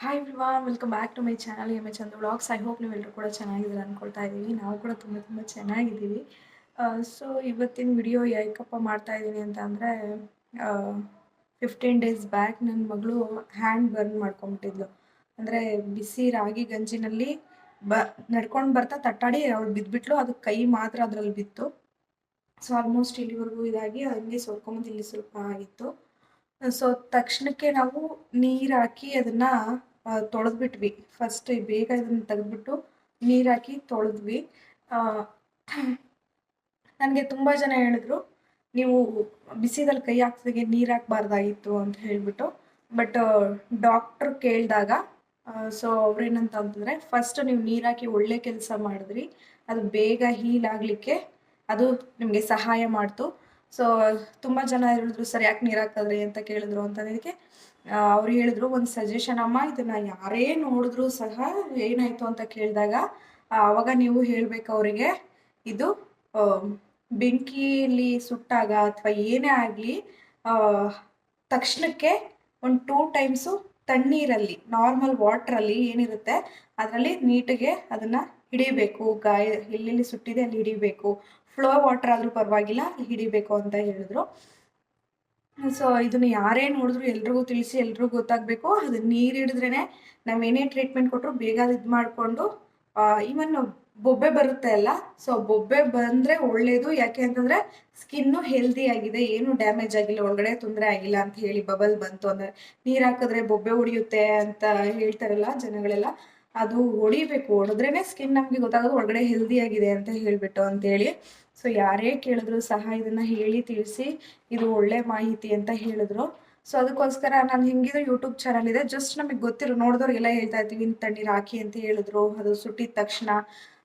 Hi everyone, welcome back to my channel M A Chandu vlogs. I hope ನೀವೆಲ್ಲರೂ ಕೂಡ ಚೆನ್ನಾಗಿದ್ದೀರಾ ಅಂದ್ಕೊಳ್ತಾ ಇದ್ದೀವಿ. ನಾವು ಕೂಡ ತುಂಬ ಚೆನ್ನಾಗಿದ್ದೀವಿ. ಸೊ ಇವತ್ತಿನ ವಿಡಿಯೋ ಯಾಕಪ್ಪ ಮಾಡ್ತಾ ಇದ್ದೀನಿ ಅಂತ ಅಂದರೆ 15 ಡೇಸ್ ಬ್ಯಾಕ್ ನನ್ನ ಮಗಳು ಹ್ಯಾಂಡ್ ಬರ್ನ್ ಮಾಡ್ಕೊಂಬಿಟ್ಟಿದ್ಲು. ಅಂದರೆ ಬಿಸಿ ರಾಗಿ ಗಂಜಿನಲ್ಲಿ ನಡ್ಕೊಂಡು ಬರ್ತಾ ತಟ್ಟಾಡಿ ಅವಳು ಬಿದ್ದುಬಿಟ್ಲು. ಅದು ಕೈ ಮಾತ್ರ ಅದರಲ್ಲಿ ಬಿತ್ತು. ಸೊ ಆಲ್ಮೋಸ್ಟ್ ಇಲ್ಲಿವರೆಗೂ ಇದಾಗಿ ಹಂಗೆ ಸೋರ್ಕೊಂಬಂದು ಇಲ್ಲಿ ಸ್ವಲ್ಪ ಆಗಿತ್ತು. ಸೊ ತಕ್ಷಣಕ್ಕೆ ನಾವು ನೀರು ಹಾಕಿ ಅದನ್ನು ತೊಳೆದ್ಬಿಟ್ವಿ. ಫಸ್ಟ್ ಬೇಗ ಇದನ್ನು ತೆಗೆದ್ಬಿಟ್ಟು ನೀರು ಹಾಕಿ ತೊಳೆದ್ವಿ. ನನಗೆ ತುಂಬ ಜನ ಹೇಳಿದ್ರು, ನೀವು ಬಿಸಿದಲ್ಲಿ ಕೈ ಹಾಕ್ದಾಗೆ ನೀರು ಹಾಕ್ಬಾರ್ದಾಗಿತ್ತು ಅಂತ ಹೇಳಿಬಿಟ್ಟು. ಬಟ್ ಡಾಕ್ಟ್ರು ಕೇಳಿದಾಗ ಸೊ ಅವ್ರೇನಂತ ಅಂತಂದರೆ, ಫಸ್ಟ್ ನೀವು ನೀರು ಹಾಕಿ ಒಳ್ಳೆ ಕೆಲಸ ಮಾಡಿದ್ರಿ, ಅದು ಬೇಗ ಹೀಲ್ ಆಗಲಿಕ್ಕೆ ಅದು ನಿಮಗೆ ಸಹಾಯ ಮಾಡ್ತು. ಸೊ ತುಂಬ ಜನ ಹೇಳಿದ್ರು, ಸರ್ ಯಾಕೆ ನೀರು ಹಾಕಿದ್ರಿ ಅಂತ ಕೇಳಿದ್ರು. ಅಂತಂದಕ್ಕೆ ಅವ್ರು ಹೇಳಿದ್ರು, ಒಂದು ಸಜೆಷನ್ ಅಮ್ಮ, ಇದನ್ನು ಯಾರೇ ನೋಡಿದ್ರು ಸಹ ಏನಾಯಿತು ಅಂತ ಕೇಳಿದಾಗ ಆವಾಗ ನೀವು ಹೇಳಬೇಕು ಅವರಿಗೆ, ಇದು ಬೆಂಕಿಯಲ್ಲಿ ಸುಟ್ಟಾಗ ಅಥವಾ ಏನೇ ಆಗಲಿ ತಕ್ಷಣಕ್ಕೆ ಒಂದು 2 ಟೈಮ್ಸು ತಣ್ಣೀರಲ್ಲಿ, ನಾರ್ಮಲ್ ವಾಟ್ರಲ್ಲಿ ಏನಿರುತ್ತೆ ಅದರಲ್ಲಿ ನೀಟಿಗೆ ಅದನ್ನು ಹಿಡಿಬೇಕು. ಗಾಯ ಎಲ್ಲೆಲ್ಲಿ ಸುಟ್ಟಿದೆ ಅಲ್ಲಿ ಹಿಡಿಬೇಕು. ಫ್ಲೋ ವಾಟರ್ ಆದರೂ ಪರವಾಗಿಲ್ಲ, ಹಿಡಿಬೇಕು ಅಂತ ಹೇಳಿದ್ರು. ಸೊ ಇದನ್ನು ಯಾರೇ ನೋಡಿದ್ರು ಎಲ್ರಿಗೂ ತಿಳಿಸಿ, ಎಲ್ರಿಗೂ ಗೊತ್ತಾಗಬೇಕು. ಅದು ನೀರು ಹಿಡಿದ್ರೇ ನಾವೇನೇ ಟ್ರೀಟ್ಮೆಂಟ್ ಕೊಟ್ಟರು ಬೇಗ ಇದು ಮಾಡಿಕೊಂಡು, ಈವನ್ ಬೊಬ್ಬೆ ಬರುತ್ತೆ ಅಲ್ಲ, ಸೊ ಬೊಬ್ಬೆ ಬಂದರೆ ಒಳ್ಳೆಯದು. ಯಾಕೆ ಅಂತಂದರೆ ಸ್ಕಿನ್ನು ಹೆಲ್ದಿ ಆಗಿದೆ, ಏನು ಡ್ಯಾಮೇಜ್ ಆಗಿಲ್ಲ, ಒಳಗಡೆ ತೊಂದರೆ ಆಗಿಲ್ಲ ಅಂತ ಹೇಳಿ. ಬಬಲ್ ಬಂತು ಅಂದರೆ ನೀರು ಹಾಕಿದ್ರೆ ಬೊಬ್ಬೆ ಹೊಡಿಯುತ್ತೆ ಅಂತ ಹೇಳ್ತಾರಲ್ಲ ಜನಗಳೆಲ್ಲ, ಅದು ಹೊಡಿಬೇಕು. ಹೊಡೆದ್ರೇ ಸ್ಕಿನ್ ನಮಗೆ ಗೊತ್ತಾಗೋದು ಒಳಗಡೆ ಹೆಲ್ದಿ ಆಗಿದೆ ಅಂತ ಹೇಳಿಬಿಟ್ಟು ಅಂತೇಳಿ. ಸೊ ಯಾರೇ ಕೇಳಿದ್ರು ಸಹ ಇದನ್ನು ಹೇಳಿ ತಿಳಿಸಿ, ಇದು ಒಳ್ಳೆ ಮಾಹಿತಿ ಅಂತ ಹೇಳಿದ್ರು. ಸೊ ಅದಕ್ಕೋಸ್ಕರ ನಾನು ಹೆಂಗಿದ್ರು ಯೂಟ್ಯೂಬ್ ಚಾನಲ್ ಇದೆ, ಜಸ್ಟ್ ನಮಗೆ ಗೊತ್ತಿರೋ ನೋಡಿದವ್ರಿಗೆಲ್ಲ ಹೇಳ್ತಾ ಇರ್ತೀವಿ, ತಣ್ಣೀರು ಹಾಕಿ ಅಂತ ಹೇಳಿದ್ರು, ಅದು ಸುಟ್ಟಿದ ತಕ್ಷಣ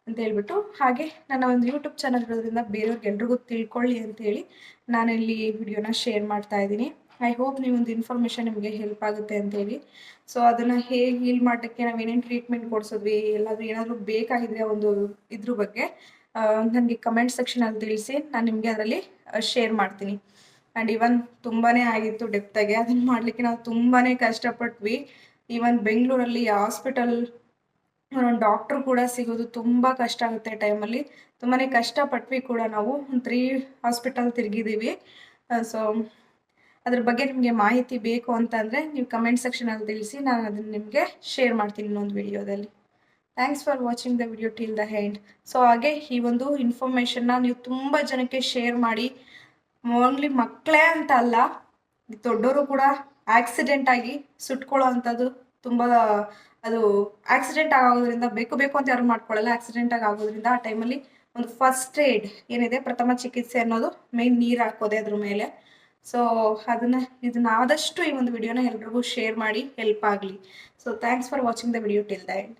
ಅಂತ ಹೇಳ್ಬಿಟ್ಟು. ಹಾಗೆ ನನ್ನ ಒಂದು ಯೂಟ್ಯೂಬ್ ಚಾನಲ್ ಇರೋದ್ರಿಂದ ಬೇರೆಯವ್ರಿಗೆ ಎಲ್ರಿಗೂ ತಿಳ್ಕೊಳ್ಳಿ ಅಂತೇಳಿ ನಾನಿಲ್ಲಿ ವಿಡಿಯೋನ ಶೇರ್ ಮಾಡ್ತಾ ಇದ್ದೀನಿ. ಐ ಹೋಪ್ ನೀವೊಂದು ಇನ್ಫಾರ್ಮೇಷನ್ ನಿಮಗೆ ಹೆಲ್ಪ್ ಆಗುತ್ತೆ ಅಂತೇಳಿ. ಸೊ ಅದನ್ನು ಹೇಗೆ ಹೀಲ್ ಮಾಡೋಕ್ಕೆ ನಾವು ಏನೇನು ಟ್ರೀಟ್ಮೆಂಟ್ ಕೊಡಿಸಿದ್ವಿ, ಎಲ್ಲಾದರೂ ಏನಾದರೂ ಬೇಕಾಗಿದ್ರೆ ಒಂದು ಇದ್ರ ಬಗ್ಗೆ ನನಗೆ ಕಮೆಂಟ್ ಸೆಕ್ಷನಲ್ಲಿ ತಿಳಿಸಿ, ನಾನು ನಿಮಗೆ ಅದರಲ್ಲಿ ಶೇರ್ ಮಾಡ್ತೀನಿ. ಆ್ಯಂಡ್ ಇವನ್ ತುಂಬಾ ಆಗಿತ್ತು ಡೆಪ್ತಾಗೆ, ಅದನ್ನು ಮಾಡಲಿಕ್ಕೆ ನಾವು ತುಂಬಾ ಕಷ್ಟಪಟ್ವಿ. ಈವನ್ ಬೆಂಗಳೂರಲ್ಲಿ ಹಾಸ್ಪಿಟಲ್ ಡಾಕ್ಟ್ರು ಕೂಡ ಸಿಗೋದು ತುಂಬ ಕಷ್ಟ ಆಗುತ್ತೆ ಟೈಮಲ್ಲಿ. ತುಂಬಾ ಕಷ್ಟಪಟ್ವಿ ಕೂಡ. ನಾವು 3 ಹಾಸ್ಪಿಟಲ್ ತಿರುಗಿದ್ದೀವಿ. ಸೊ ಅದ್ರ ಬಗ್ಗೆ ನಿಮಗೆ ಮಾಹಿತಿ ಬೇಕು ಅಂತಂದರೆ ನೀವು ಕಮೆಂಟ್ ಸೆಕ್ಷನಲ್ಲಿ ತಿಳಿಸಿ, ನಾನು ಅದನ್ನು ನಿಮಗೆ ಶೇರ್ ಮಾಡ್ತೀನಿ ಇನ್ನೊಂದು ವಿಡಿಯೋದಲ್ಲಿ. Thanks for watching the video till the end. So ಹಾಗೆ ಈ ಒಂದು ಇನ್ಫಾರ್ಮೇಷನ್ನ ನೀವು ತುಂಬ ಜನಕ್ಕೆ ಶೇರ್ ಮಾಡಿ. ಓನ್ಲಿ ಮಕ್ಕಳೇ ಅಂತ ಅಲ್ಲ, ದೊಡ್ಡವರು ಕೂಡ ಆಕ್ಸಿಡೆಂಟ್ ಆಗಿ ಸುಟ್ಕೊಳ್ಳೋ ಅಂಥದ್ದು ತುಂಬ, ಅದು ಆಕ್ಸಿಡೆಂಟ್ ಆಗೋದ್ರಿಂದ ಬೇಕು ಅಂತ ಯಾರು ಮಾಡ್ಕೊಳ್ಳಲ್ಲ. ಆಕ್ಸಿಡೆಂಟ್ ಆಗೋದ್ರಿಂದ ಆ ಟೈಮಲ್ಲಿ ಒಂದು ಫಸ್ಟ್ ಏಡ್ ಏನಿದೆ, ಪ್ರಥಮ ಚಿಕಿತ್ಸೆ ಅನ್ನೋದು ಮೇನ್ ನೀರು ಹಾಕೋದೆ ಅದ್ರ ಮೇಲೆ. ಸೊ ಇದನ್ನ ಆದಷ್ಟು ಈ ಒಂದು ವಿಡಿಯೋನ ಎಲ್ರಿಗೂ ಶೇರ್ ಮಾಡಿ, ಹೆಲ್ಪ್ ಆಗಲಿ. So thanks for watching the video till the end.